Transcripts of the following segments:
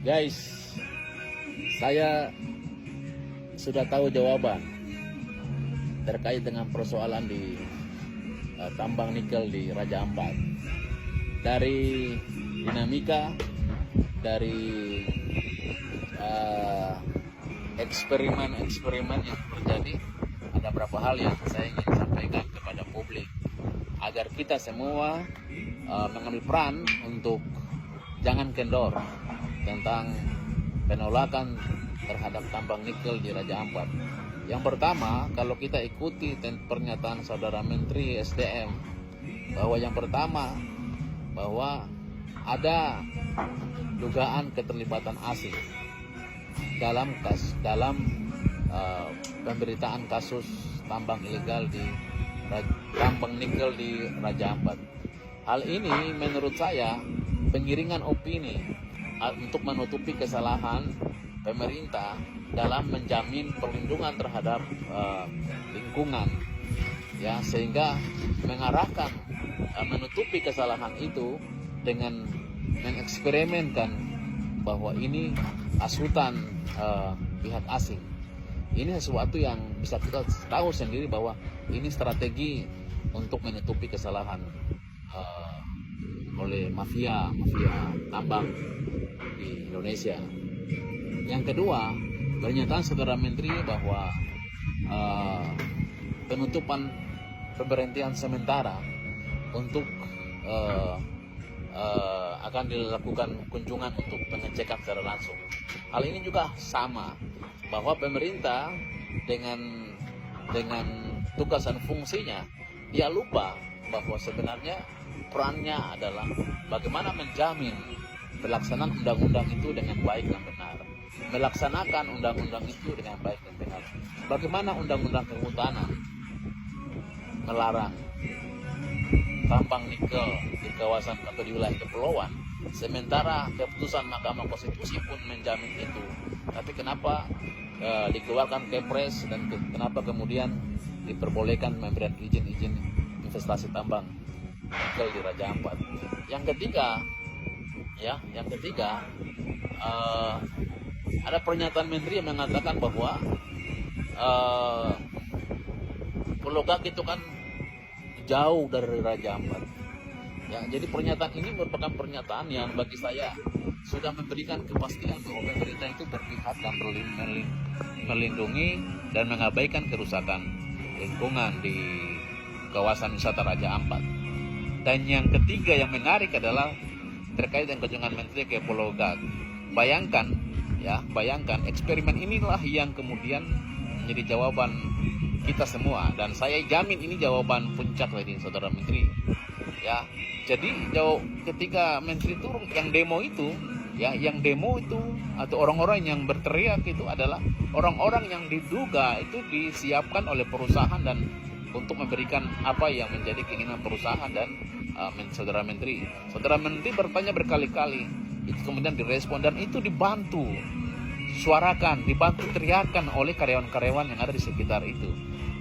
Guys, saya sudah tahu jawaban terkait dengan persoalan di tambang nikel di Raja Ampat. Dari dinamika, dari eksperimen yang terjadi, ada beberapa hal yang saya ingin sampaikan kepada publik agar kita semua mengambil peran untuk jangan kendor tentang penolakan terhadap tambang nikel di Raja Ampat. Yang pertama, kalau kita ikuti pernyataan Saudara Menteri SDM bahwa yang pertama bahwa ada dugaan keterlibatan asing dalam pemberitaan kasus tambang ilegal di tambang nikel di Raja Ampat. Hal ini menurut saya penggiringan opini untuk menutupi kesalahan pemerintah dalam menjamin perlindungan terhadap lingkungan, ya, sehingga mengarahkan menutupi kesalahan itu dengan mengeksperimenkan bahwa ini asutan pihak asing. Ini sesuatu yang bisa kita tahu sendiri bahwa ini strategi untuk menutupi kesalahan oleh mafia tambang di Indonesia. Yang kedua, pernyataan Saudara Menteri bahwa penutupan pemberhentian sementara untuk akan dilakukan kunjungan untuk pengecekan secara langsung. Hal ini juga sama, bahwa pemerintah dengan tugas dan fungsinya dia lupa bahwa sebenarnya perannya adalah bagaimana menjamin pelaksanaan undang-undang itu dengan baik dan benar, melaksanakan undang-undang itu dengan baik dan benar. Bagaimana undang-undang kehutanan melarang tambang nikel di kawasan atau di wilayah kepulauan, sementara keputusan Mahkamah Konstitusi pun menjamin itu. Tapi kenapa dikeluarkan Kepres dan kenapa kemudian diperbolehkan memberikan izin investasi tambang nikel di Raja Ampat? Yang ketiga, ada pernyataan Menteri yang mengatakan bahwa Pulau Gak itu kan jauh dari Raja Ampat. Ya, jadi pernyataan ini merupakan pernyataan yang bagi saya sudah memberikan kepastian bahwa pemerintah itu berpihak dan melindungi dan mengabaikan kerusakan lingkungan di kawasan wisata Raja Ampat. Dan yang ketiga yang menarik adalah terkait dengan kunjungan Menteri ke Pulau Gak. Bayangkan eksperimen inilah yang kemudian menjadi jawaban kita semua, dan saya jamin ini jawaban puncak dari Saudara Menteri. Ya, jadi ketika Menteri turun, yang demo itu atau orang-orang yang berteriak itu adalah orang-orang yang diduga itu disiapkan oleh perusahaan dan untuk memberikan apa yang menjadi keinginan perusahaan dan Saudara Menteri bertanya berkali-kali, itu kemudian direspon dan itu dibantu teriakan oleh karyawan-karyawan yang ada di sekitar itu.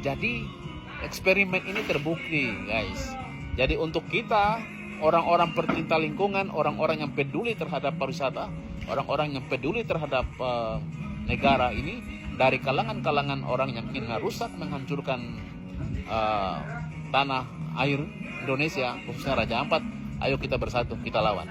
Jadi eksperimen ini terbukti, guys. Jadi untuk kita, orang-orang pecinta lingkungan, orang-orang yang peduli terhadap pariwisata, orang-orang yang peduli terhadap negara ini, dari kalangan-kalangan orang yang ingin merusak, menghancurkan tanah air Indonesia, khususnya Raja Ampat, ayo kita bersatu, kita lawan.